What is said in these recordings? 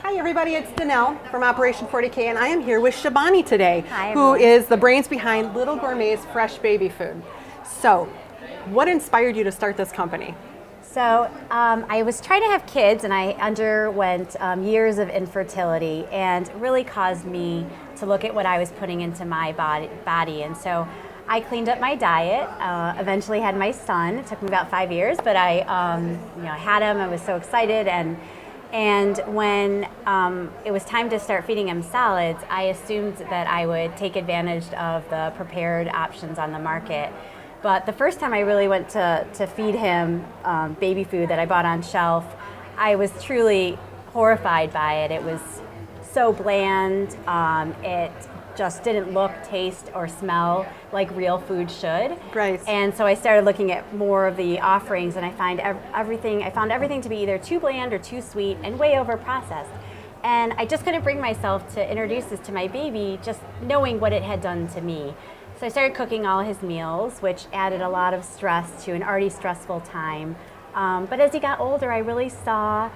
Hi everybody, it's Danelle from Operation 40K and I am here with Shibani today, Hi, who everyone. is the brains behind Lil Gourmets fresh baby food. So, what inspired you to start this company? So I was trying to have kids and I underwent years of infertility, and it really caused me to look at what I was putting into my body. And so I cleaned up my diet, eventually had my son. It took me about 5 years, but I had him. I was so excited. And when it was time to start feeding him solids, I assumed that I would take advantage of the prepared options on the market. But the first time I really went to feed him baby food that I bought on shelf, I was truly horrified by it. It was so bland. It just didn't look, taste, or smell like real food should. Right. And so I started looking at more of the offerings, and I found everything to be either too bland or too sweet and way over processed. And I just couldn't bring myself to introduce this to my baby, just knowing what it had done to me. So I started cooking all his meals, which added a lot of stress to an already stressful time. But as he got older, I really saw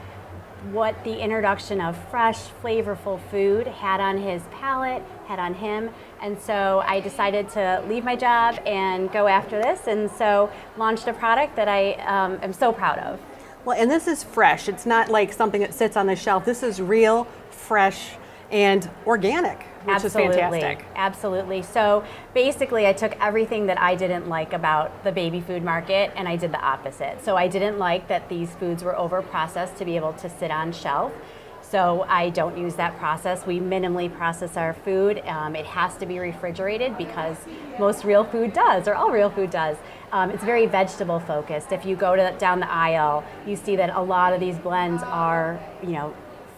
what the introduction of fresh, flavorful food had on his palate, had on him. And so I decided to leave my job and go after this, and so launched a product that I am so proud of. Well, and this is fresh. It's not like something that sits on the shelf. This is real, fresh, and organic, which is fantastic. Absolutely. So basically I took everything that I didn't like about the baby food market and I did the opposite. So I didn't like that these foods were over processed to be able to sit on shelf. So I don't use that process. We minimally process our food. It has to be refrigerated because most real food does, or all real food does. It's very vegetable focused. If you go down the aisle, you see that a lot of these blends are,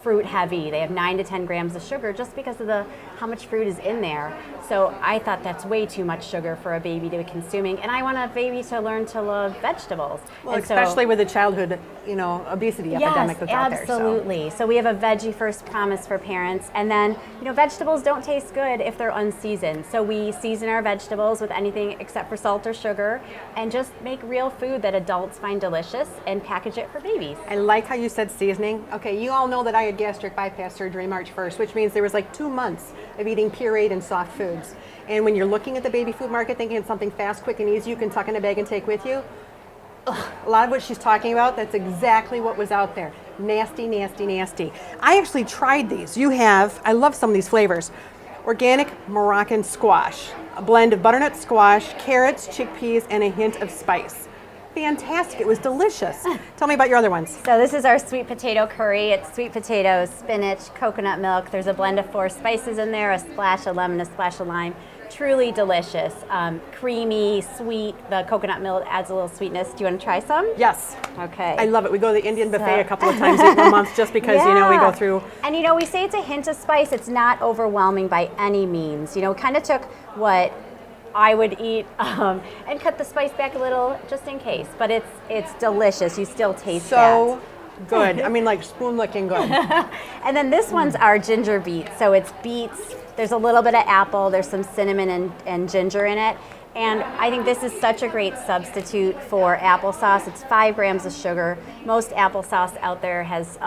fruit heavy. They have 9 to 10 grams of sugar just because of how much fruit is in there. So I thought that's way too much sugar for a baby to be consuming, and I want a baby to learn to love vegetables. Well, and especially with the childhood, obesity epidemic that's out there. Absolutely. So we have a veggie first promise for parents, and then vegetables don't taste good if they're unseasoned. So we season our vegetables with anything except for salt or sugar, and just make real food that adults find delicious and package it for babies. I like how you said seasoning. Okay, you all know that I had gastric bypass surgery March 1st, which means there was like 2 months of eating pureed and soft foods. And when you're looking at the baby food market thinking it's something fast, quick, and easy you can tuck in a bag and take with you, a lot of what she's talking about, that's exactly what was out there. Nasty, nasty, nasty. I actually tried these. I love some of these flavors. Organic Moroccan squash, a blend of butternut squash, carrots, chickpeas, and a hint of spice. Fantastic, it was delicious. Tell me about your other ones. So this is our sweet potato curry. It's sweet potatoes, spinach, coconut milk. There's a blend of 4 spices in there, a splash of lemon, a splash of lime. Truly delicious, creamy, sweet. The coconut milk adds a little sweetness. Do you want to try some? Yes. Okay. I love it. We go to the Indian buffet a couple of times a month just because, we go through. And we say it's a hint of spice. It's not overwhelming by any means. We kind of took what I would eat and cut the spice back a little just in case. But it's delicious. You still taste so good. I mean, like spoon licking good. And then this one's our ginger beets. So it's beets. There's a little bit of apple. There's some cinnamon and ginger in it. And I think this is such a great substitute for applesauce. It's 5 grams of sugar. Most applesauce out there has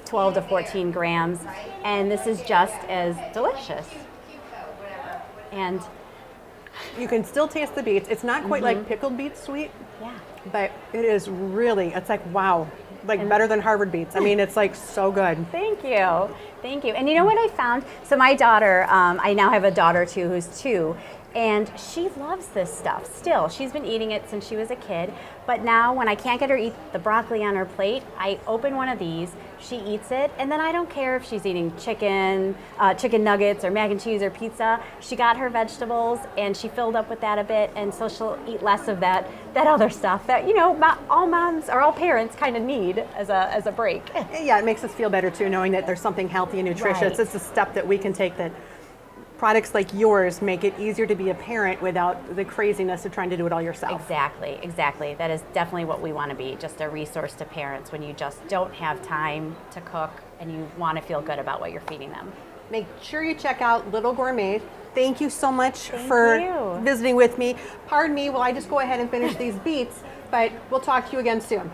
12 to 14 grams. And this is just as delicious. And you can still taste the beets. It's not quite like pickled beets sweet. Yeah. But it is really, it's like, wow, better than Harvard beets. I mean, it's like so good. Thank you. Thank you. And you know what I found? So my daughter, I now have a daughter too who's 2, and she loves this stuff still. She's been eating it since she was a kid. But now when I can't get her to eat the broccoli on her plate, I open one of these, she eats it, and then I don't care if she's eating chicken nuggets or mac and cheese or pizza. She got her vegetables and she filled up with that a bit, and so she'll eat less of that other stuff that, all moms or all parents kind of need as a break. Yeah, it makes us feel better too, knowing that there's something healthy and nutritious. Right. It's a step that we can take that products like yours make it easier to be a parent without the craziness of trying to do it all yourself. Exactly. That is definitely what we want to be, just a resource to parents when you just don't have time to cook and you want to feel good about what you're feeding them. Make sure you check out Lil Gourmets. Thank you so much for visiting with me. Pardon me while I just go ahead and finish these beets, but we'll talk to you again soon.